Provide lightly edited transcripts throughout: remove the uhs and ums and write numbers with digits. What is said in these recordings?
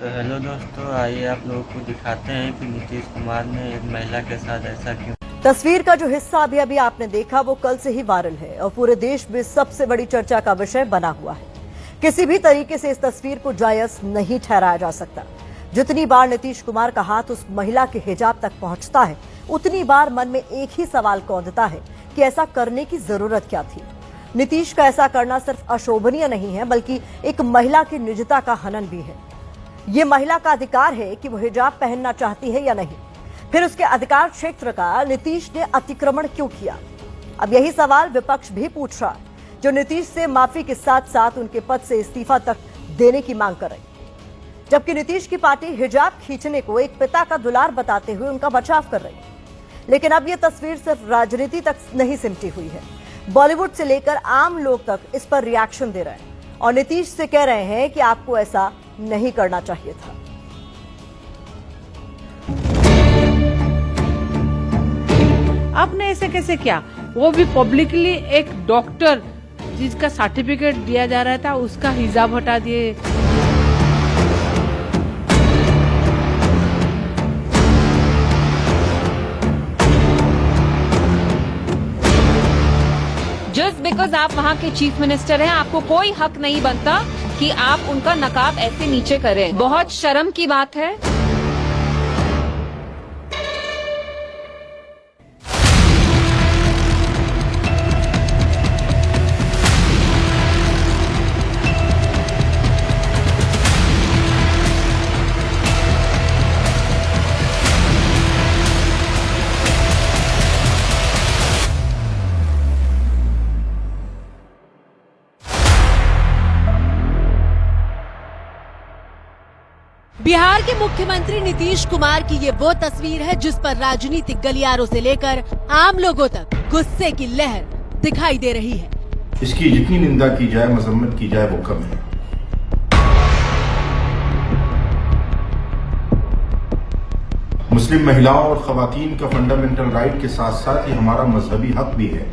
तो हेलो दोस्तों, आइए आप लोगों को दिखाते हैं कि नीतीश कुमार ने एक महिला के साथ ऐसा क्यों। तस्वीर का जो हिस्सा अभी अभी आपने देखा वो कल से ही वायरल है और पूरे देश में सबसे बड़ी चर्चा का विषय बना हुआ है। किसी भी तरीके से इस तस्वीर को जायज नहीं ठहराया जा सकता। जितनी बार नीतीश कुमार का हाथ उस महिला के हिजाब तक पहुंचता है, उतनी बार मन में एक ही सवाल कौंधता है कि ऐसा करने की जरूरत क्या थी। नीतीश का ऐसा करना सिर्फ अशोभनीय नहीं है, बल्कि एक महिला की निजता का हनन भी है। ये महिला का अधिकार है कि वो हिजाब पहनना चाहती है या नहीं। फिर उसके अधिकार क्षेत्र का नीतीश ने अतिक्रमण क्यों किया? अब यही सवाल विपक्ष भी पूछ रहा है, जो नीतीश से माफी के साथ साथ उनके पद से इस्तीफा तक देने की मांग कर रही। जबकि नीतीश की पार्टी हिजाब खींचने को एक पिता का दुलार बताते हुए उनका बचाव कर रही है। लेकिन अब यह तस्वीर सिर्फ राजनीति तक नहीं सिमटी हुई है। बॉलीवुड से लेकर आम लोग तक इस पर रिएक्शन दे रहे हैं और नीतीश से कह रहे हैं कि आपको ऐसा नहीं करना चाहिए था। आपने ऐसे कैसे किया? वो भी पब्लिकली एक डॉक्टर जिसका सर्टिफिकेट दिया जा रहा था उसका हिजाब हटा दिए। जस्ट बिकॉज आप वहाँ के चीफ मिनिस्टर हैं, आपको कोई हक नहीं बनता कि आप उनका नकाब ऐसे नीचे करें। बहुत शर्म की बात है। बिहार के मुख्यमंत्री नीतीश कुमार की ये वो तस्वीर है जिस पर राजनीतिक गलियारों से लेकर आम लोगों तक गुस्से की लहर दिखाई दे रही है। इसकी जितनी निंदा की जाए, मजम्मत की जाए, वो कम है। मुस्लिम महिलाओं और खवातीन का फंडामेंटल राइट के साथ साथ ये हमारा मजहबी हक भी है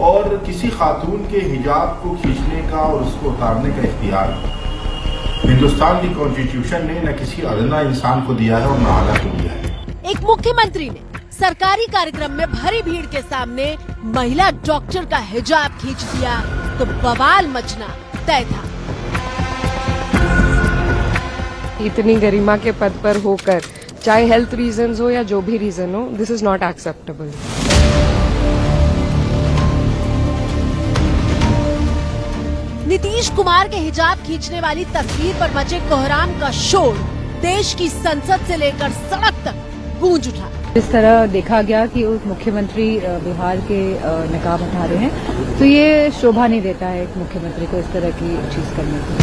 और किसी खातून के हिजाब को खींचने का और उसको उतारने का इख्तियार हिंदुस्तान की कॉन्स्टिट्यूशन ने न किसी अदना इंसान को दिया है और न आला को दिया है। एक मुख्यमंत्री ने सरकारी कार्यक्रम में भरी भीड़ के सामने महिला डॉक्टर का हिजाब खींच दिया तो बवाल मचना तय था। इतनी गरिमा के पद पर होकर, चाहे हेल्थ रीजंस हो या जो भी रीजन हो, this is not acceptable. Nitish Kumar के हिजाब खींचने वाली तस्वीर पर मचे कोहराम का शोर देश की संसद से लेकर सड़क तक गूंज उठा। इस तरह देखा गया कि उस मुख्यमंत्री बिहार के नकाब हटा रहे हैं, तो ये शोभा नहीं देता है एक मुख्यमंत्री को इस तरह की चीज करने की।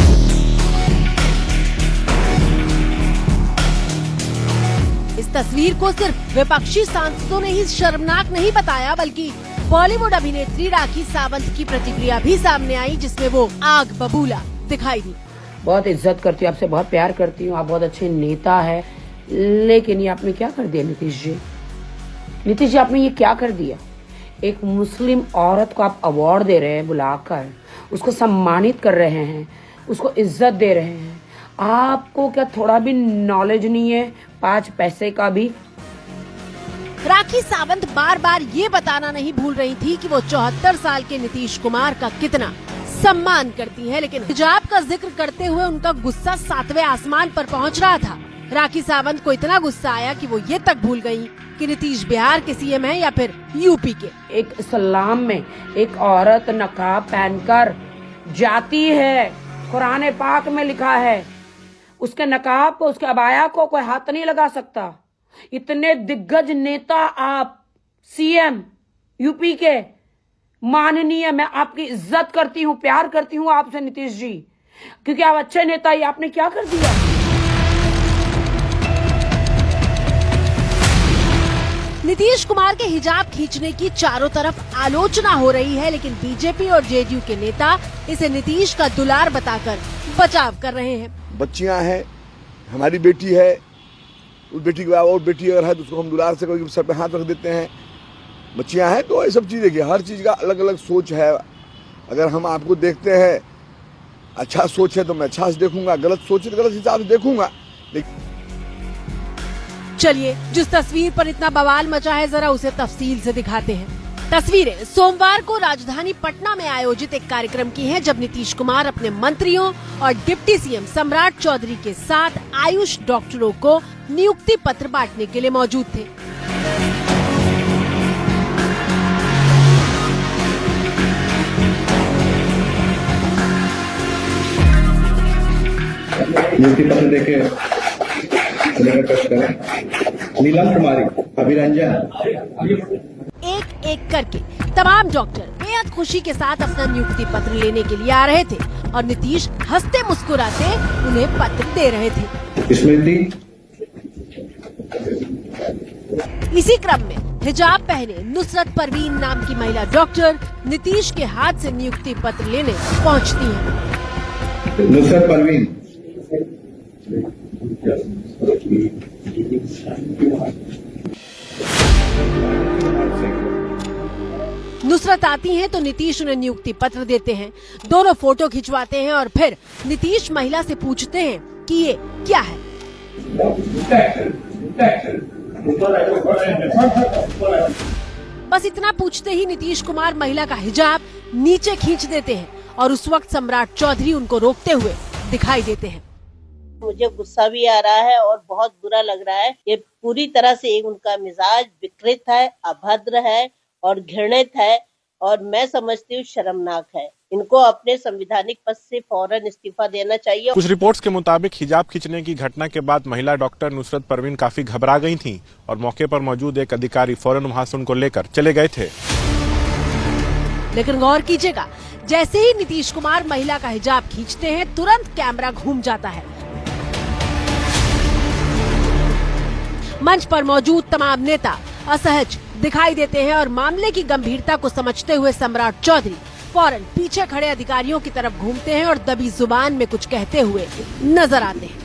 इस तस्वीर को सिर्फ विपक्षी सांसदों ने ही शर्मनाक नहीं बताया, बल्कि बॉलीवुड अभिनेत्री राखी सावंत की प्रतिक्रिया भी सामने आई, जिसमें वो आग बबूला दिखाई दी। बहुत इज्जत करती हूँ, आपसे बहुत प्यार करती हूँ, आप बहुत अच्छे नेता है, लेकिन ये आपने क्या कर दिया नीतीश जी? नीतीश जी, आपने ये क्या कर दिया? एक मुस्लिम औरत को आप अवार्ड दे रहे हैं, बुलाकर उसको सम्मानित कर रहे हैं, उसको इज्जत दे रहे हैं। आपको क्या थोड़ा भी नॉलेज नहीं है 5 पैसे का भी? राखी सावंत बार बार ये बताना नहीं भूल रही थी कि वो 74 साल के नीतीश कुमार का कितना सम्मान करती हैं, लेकिन हिजाब का जिक्र करते हुए उनका गुस्सा 7वें आसमान पर पहुंच रहा था। राखी सावंत को इतना गुस्सा आया कि वो ये तक भूल गयी कि नीतीश बिहार के सीएम है या फिर यूपी के। एक इस्लाम में एक औरत नकाब पहनकर जाती है, कुरान पाक में लिखा है उसके नकाब को, उसके अबाया को कोई हाथ नहीं लगा सकता। इतने दिग्गज नेता आप, सीएम यूपी के माननीय, मैं आपकी इज्जत करती हूँ, प्यार करती हूँ आपसे नीतीश जी, क्योंकि आप अच्छे नेता। ये आपने क्या कर दिया? नीतीश कुमार के हिजाब खींचने की चारों तरफ आलोचना हो रही है, लेकिन बीजेपी और जेडीयू के नेता इसे नीतीश का दुलार बताकर बचाव कर रहे हैं। बच्चियां हैं, हमारी बेटी है, उस बेटी के बाद और बेटी अगर है तो उसको हम दुलार से कोई सर पे हाथ रख देते हैं। बच्चियां हैं तो ये सब चीज़ देखिए, हर चीज़ का अलग अलग सोच है। अगर हम आपको देखते हैं अच्छा सोच है तो मैं अच्छा से देखूंगा, गलत सोच है तो गलत हिसाब से देखूंगा। चलिए, जिस तस्वीर पर इतना बवाल मचा है जरा उसे तफसील से दिखाते हैं। तस्वीरें सोमवार को राजधानी पटना में आयोजित एक कार्यक्रम की हैं, जब नीतीश कुमार अपने मंत्रियों और डिप्टी सीएम सम्राट चौधरी के साथ आयुष डॉक्टरों को नियुक्ति पत्र बांटने के लिए मौजूद थे। नियुक्ति पत्र देके नीलम कुमारी, अभिरंजन। एक एक करके तमाम डॉक्टर बेहद खुशी के साथ अपना नियुक्ति पत्र लेने के लिए आ रहे थे और नीतीश हंसते मुस्कुराते उन्हें पत्र दे रहे थे। स्मृति। इसी क्रम में हिजाब पहने नुसरत परवीन नाम की महिला डॉक्टर नीतीश के हाथ से नियुक्ति पत्र लेने पहुंचती है। नुसरत परवीन। नुसरत आती हैं तो नीतीश उन्हें नियुक्ति पत्र देते हैं। दोनों फोटो खिंचवाते हैं और फिर नीतीश महिला से पूछते हैं कि ये क्या है। बस इतना पूछते ही नीतीश कुमार महिला का हिजाब नीचे खींच देते हैं और उस वक्त सम्राट चौधरी उनको रोकते हुए दिखाई देते हैं। मुझे गुस्सा भी आ रहा है और बहुत बुरा लग रहा है। ये पूरी तरह से उनका मिजाज विकृत है, अभद्र है और घृणित है और मैं समझती हूँ शर्मनाक है। इनको अपने संवैधानिक पद से फौरन इस्तीफा देना चाहिए। कुछ रिपोर्ट्स के मुताबिक हिजाब खींचने की घटना के बाद महिला डॉक्टर नुसरत परवीन काफी घबरा गई थीं और मौके पर मौजूद एक अधिकारी फौरन वहां से उनको लेकर चले गए थे। लेकिन गौर कीजिएगा, जैसे ही नीतीश कुमार महिला का हिजाब खींचते हैं तुरंत कैमरा घूम जाता है। मंच पर मौजूद तमाम नेता असहज दिखाई देते हैं और मामले की गंभीरता को समझते हुए सम्राट चौधरी फौरन पीछे खड़े अधिकारियों की तरफ घूमते हैं और दबी जुबान में कुछ कहते हुए नजर आते हैं।